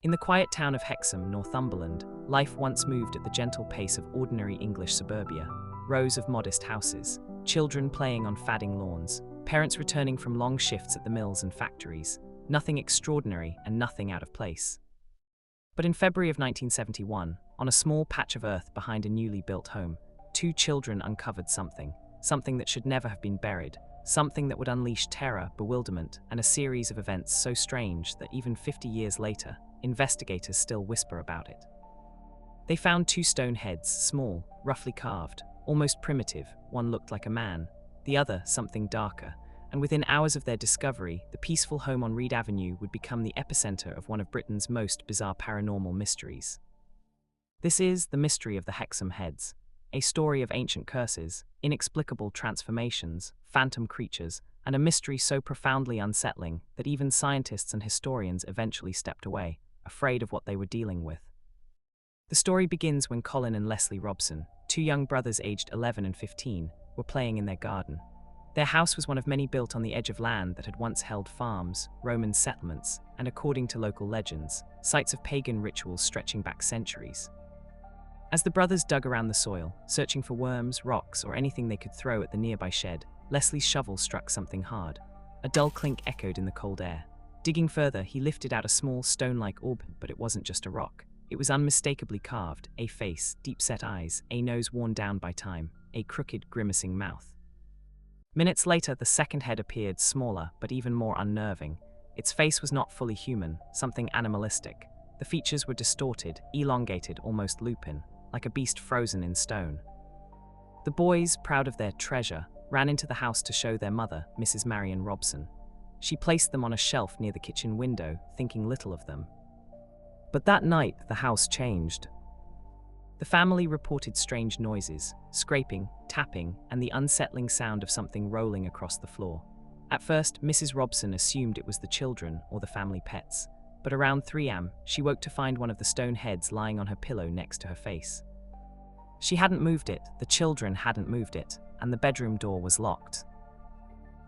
In the quiet town of Hexham, Northumberland, life once moved at the gentle pace of ordinary English suburbia. Rows of modest houses, children playing on fadding lawns, parents returning from long shifts at the mills and factories. Nothing extraordinary and nothing out of place. But in February of 1971, on a small patch of earth behind a newly built home, two children uncovered something that should never have been buried, something that would unleash terror, bewilderment, and a series of events so strange that even 50 years later, investigators still whisper about it. They found two stone heads, small, roughly carved, almost primitive. One looked like a man, the other something darker, and within hours of their discovery, the peaceful home on Reed Avenue would become the epicenter of one of Britain's most bizarre paranormal mysteries. This is the mystery of the Hexham Heads, a story of ancient curses, inexplicable transformations, phantom creatures, and a mystery so profoundly unsettling that even scientists and historians eventually stepped away, afraid of what they were dealing with. The story begins when Colin and Leslie Robson, two young brothers aged 11 and 15, were playing in their garden. Their house was one of many built on the edge of land that had once held farms, Roman settlements, and according to local legends, sites of pagan rituals stretching back centuries. As the brothers dug around the soil, searching for worms, rocks, or anything they could throw at the nearby shed, Leslie's shovel struck something hard. A dull clink echoed in the cold air. Digging further, he lifted out a small stone-like orb, but it wasn't just a rock. It was unmistakably carved, a face, deep-set eyes, a nose worn down by time, a crooked, grimacing mouth. Minutes later, the second head appeared, smaller, but even more unnerving. Its face was not fully human, something animalistic. The features were distorted, elongated, almost lupin, like a beast frozen in stone. The boys, proud of their treasure, ran into the house to show their mother, Mrs. Marion Robson. She placed them on a shelf near the kitchen window, thinking little of them. But that night, the house changed. The family reported strange noises, scraping, tapping, and the unsettling sound of something rolling across the floor. At first, Mrs. Robson assumed it was the children or the family pets, but around 3 a.m., she woke to find one of the stone heads lying on her pillow next to her face. She hadn't moved it, the children hadn't moved it, and the bedroom door was locked.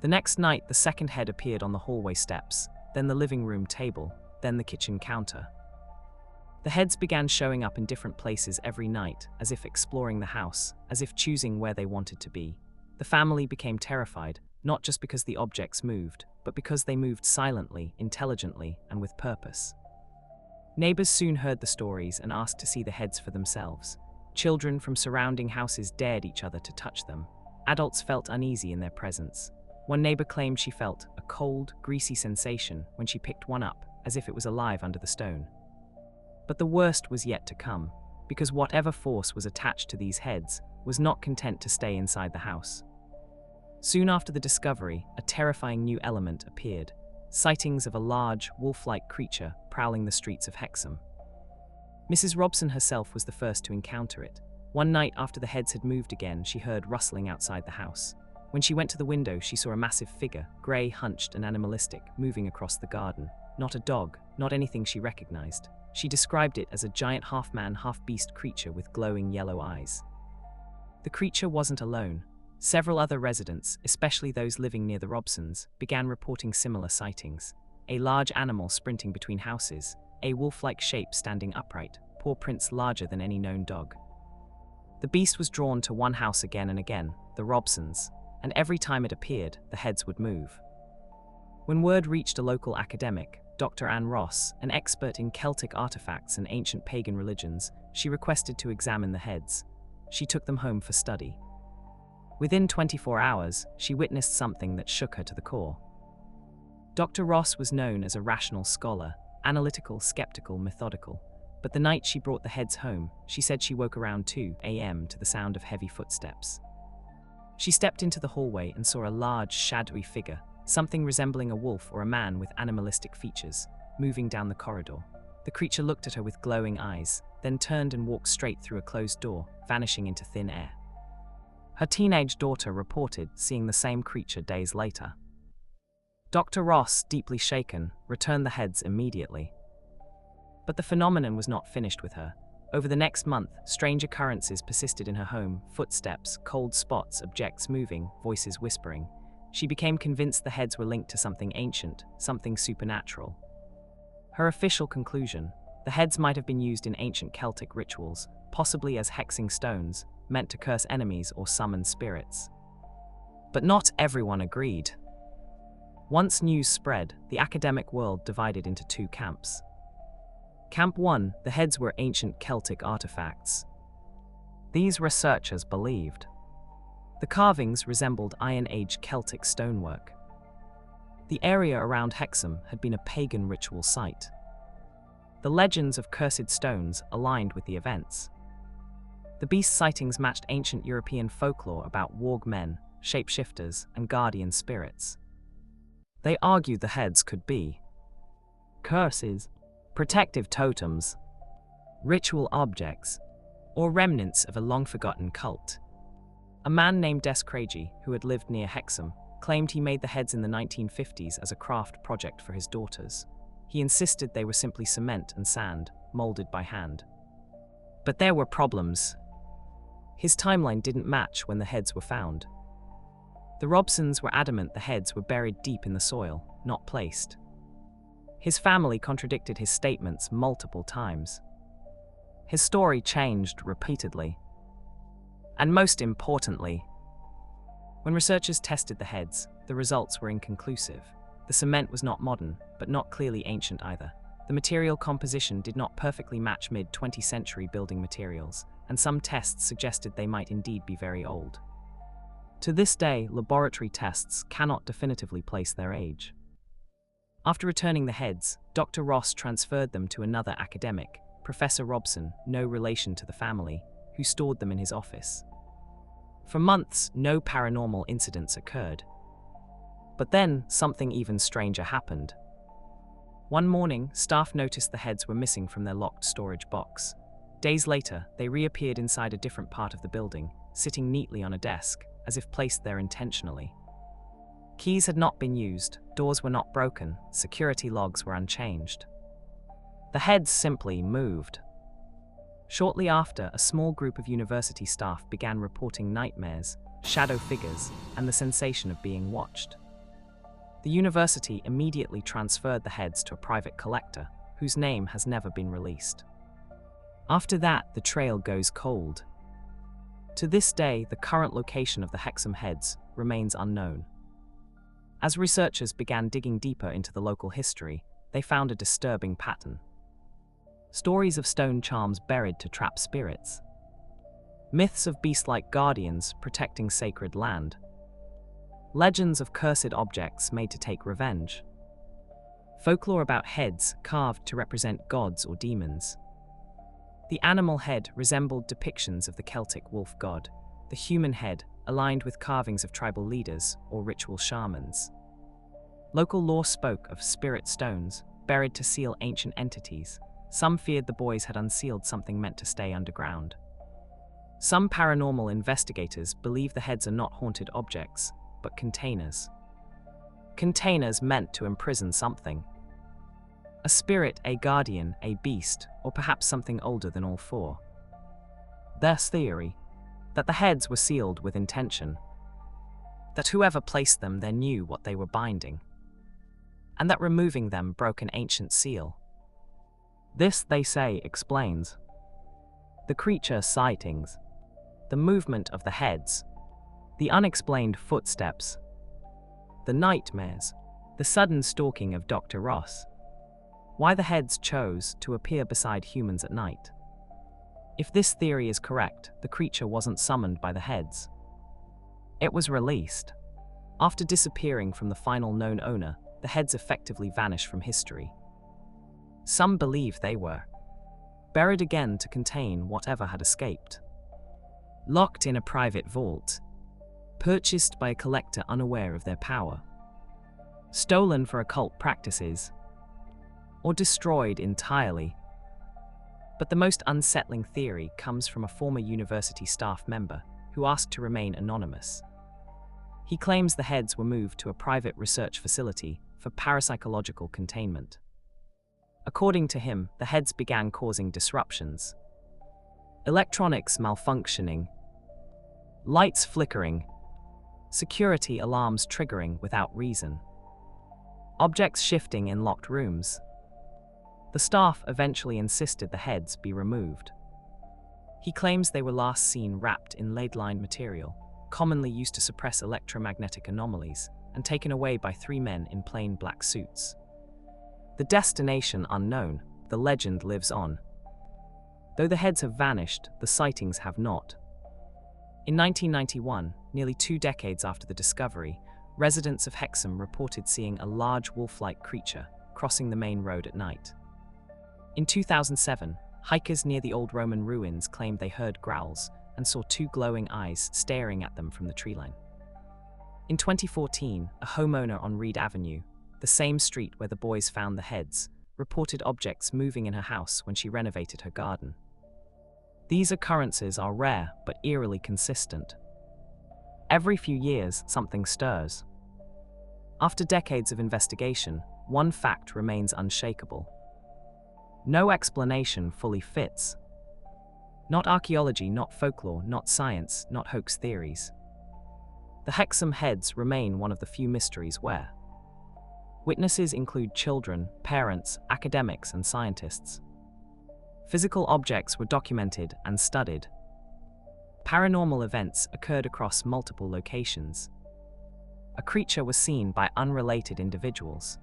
The next night, the second head appeared on the hallway steps, then the living room table, then the kitchen counter. The heads began showing up in different places every night, as if exploring the house, as if choosing where they wanted to be. The family became terrified, not just because the objects moved, but because they moved silently, intelligently, and with purpose. Neighbors soon heard the stories and asked to see the heads for themselves. Children from surrounding houses dared each other to touch them. Adults felt uneasy in their presence. One neighbor claimed she felt a cold, greasy sensation when she picked one up, as if it was alive under the stone. But the worst was yet to come, because whatever force was attached to these heads was not content to stay inside the house. Soon after the discovery, a terrifying new element appeared, sightings of a large, wolf-like creature prowling the streets of Hexham. Mrs. Robson herself was the first to encounter it. One night after the heads had moved again, she heard rustling outside the house. When she went to the window, she saw a massive figure, grey, hunched, and animalistic, moving across the garden. Not a dog, not anything she recognized. She described it as a giant half-man, half-beast creature with glowing yellow eyes. The creature wasn't alone. Several other residents, especially those living near the Robsons, began reporting similar sightings. A large animal sprinting between houses, a wolf-like shape standing upright, paw prints larger than any known dog. The beast was drawn to one house again and again, the Robsons, and every time it appeared, the heads would move. When word reached a local academic, Dr. Anne Ross, an expert in Celtic artifacts and ancient pagan religions, she requested to examine the heads. She took them home for study. Within 24 hours, she witnessed something that shook her to the core. Dr. Ross was known as a rational scholar, analytical, skeptical, methodical. But the night she brought the heads home, she said she woke around 2 a.m. to the sound of heavy footsteps. She stepped into the hallway and saw a large, shadowy figure, something resembling a wolf or a man with animalistic features, moving down the corridor. The creature looked at her with glowing eyes, then turned and walked straight through a closed door, vanishing into thin air. Her teenage daughter reported seeing the same creature days later. Dr. Ross, deeply shaken, returned the heads immediately. But the phenomenon was not finished with her. Over the next month, strange occurrences persisted in her home: footsteps, cold spots, objects moving, voices whispering. She became convinced the heads were linked to something ancient, something supernatural. Her official conclusion: the heads might have been used in ancient Celtic rituals, possibly as hexing stones, meant to curse enemies or summon spirits. But not everyone agreed. Once news spread, the academic world divided into two camps. Camp 1, the heads were ancient Celtic artifacts. These researchers believed the carvings resembled Iron Age Celtic stonework. The area around Hexham had been a pagan ritual site. The legends of cursed stones aligned with the events. The beast sightings matched ancient European folklore about warg men, shapeshifters, and guardian spirits. They argued the heads could be curses, protective totems, ritual objects, or remnants of a long-forgotten cult. A man named Des Craigie, who had lived near Hexham, claimed he made the heads in the 1950s as a craft project for his daughters. He insisted they were simply cement and sand, molded by hand. But there were problems. His timeline didn't match when the heads were found. The Robsons were adamant the heads were buried deep in the soil, not placed. His family contradicted his statements multiple times. His story changed repeatedly. And most importantly, when researchers tested the heads, the results were inconclusive. The cement was not modern, but not clearly ancient either. The material composition did not perfectly match mid-20th century building materials, and some tests suggested they might indeed be very old. To this day, laboratory tests cannot definitively place their age. After returning the heads, Dr. Ross transferred them to another academic, Professor Robson, no relation to the family, who stored them in his office. For months, no paranormal incidents occurred. But then, something even stranger happened. One morning, staff noticed the heads were missing from their locked storage box. Days later, they reappeared inside a different part of the building, sitting neatly on a desk, as if placed there intentionally. Keys had not been used, doors were not broken, security logs were unchanged. The heads simply moved. Shortly after, a small group of university staff began reporting nightmares, shadow figures, and the sensation of being watched. The university immediately transferred the heads to a private collector, whose name has never been released. After that, the trail goes cold. To this day, the current location of the Hexham Heads remains unknown. As researchers began digging deeper into the local history, they found a disturbing pattern. Stories of stone charms buried to trap spirits. Myths of beast-like guardians protecting sacred land. Legends of cursed objects made to take revenge. Folklore about heads carved to represent gods or demons. The animal head resembled depictions of the Celtic wolf god. The human head aligned with carvings of tribal leaders or ritual shamans. Local lore spoke of spirit stones, buried to seal ancient entities. Some feared the boys had unsealed something meant to stay underground. Some paranormal investigators believe the heads are not haunted objects, but containers. Containers meant to imprison something. A spirit, a guardian, a beast, or perhaps something older than all four. Their theory, that the heads were sealed with intention. That whoever placed them there knew what they were binding. And that removing them broke an ancient seal. This, they say, explains the creature sightings, the movement of the heads, the unexplained footsteps, the nightmares, the sudden stalking of Dr. Ross. Why the heads chose to appear beside humans at night. If this theory is correct, the creature wasn't summoned by the heads. It was released. After disappearing from the final known owner, the heads effectively vanished from history. Some believe they were buried again to contain whatever had escaped. Locked in a private vault. Purchased by a collector unaware of their power. Stolen for occult practices. Or destroyed entirely. But the most unsettling theory comes from a former university staff member who asked to remain anonymous. He claims the heads were moved to a private research facility for parapsychological containment. According to him, the heads began causing disruptions. Electronics malfunctioning, lights flickering, security alarms triggering without reason, objects shifting in locked rooms. The staff eventually insisted the heads be removed. He claims they were last seen wrapped in lead-lined material, commonly used to suppress electromagnetic anomalies, and taken away by 3 men in plain black suits. The destination unknown, the legend lives on. Though the heads have vanished, the sightings have not. In 1991, nearly 2 decades after the discovery, residents of Hexham reported seeing a large wolf-like creature crossing the main road at night. In 2007, hikers near the old Roman ruins claimed they heard growls and saw 2 glowing eyes staring at them from the tree line. In 2014, a homeowner on Reed Avenue, the same street where the boys found the heads, reported objects moving in her house when she renovated her garden. These occurrences are rare but eerily consistent. Every few years, something stirs. After decades of investigation, one fact remains unshakable. No explanation fully fits. Not archaeology, not folklore, not science, not hoax theories. The Hexham Heads remain one of the few mysteries where witnesses include children, parents, academics, and scientists. Physical objects were documented and studied. Paranormal events occurred across multiple locations. A creature was seen by unrelated individuals.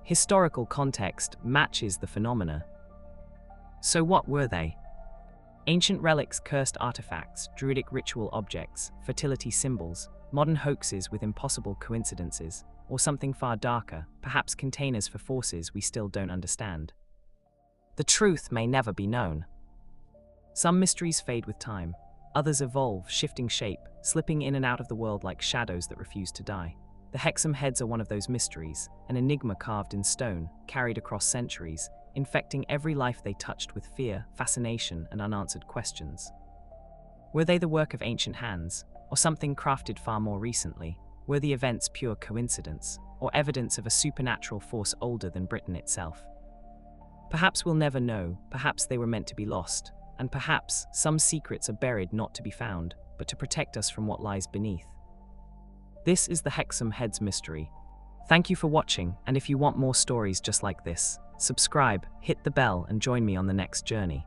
Historical context matches the phenomena. So what were they? Ancient relics, cursed artifacts, druidic ritual objects, fertility symbols, modern hoaxes with impossible coincidences, or something far darker, perhaps containers for forces we still don't understand. The truth may never be known. Some mysteries fade with time, others evolve, shifting shape, slipping in and out of the world like shadows that refuse to die. The Hexham Heads are one of those mysteries, an enigma carved in stone, carried across centuries, infecting every life they touched with fear, fascination, and unanswered questions. Were they the work of ancient hands, or something crafted far more recently? Were the events pure coincidence, or evidence of a supernatural force older than Britain itself? Perhaps we'll never know, perhaps they were meant to be lost, and perhaps some secrets are buried not to be found, but to protect us from what lies beneath. This is the Hexham Heads mystery. Thank you for watching, and if you want more stories just like this, subscribe, hit the bell, and join me on the next journey.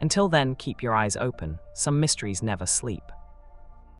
Until then, keep your eyes open. Some mysteries never sleep.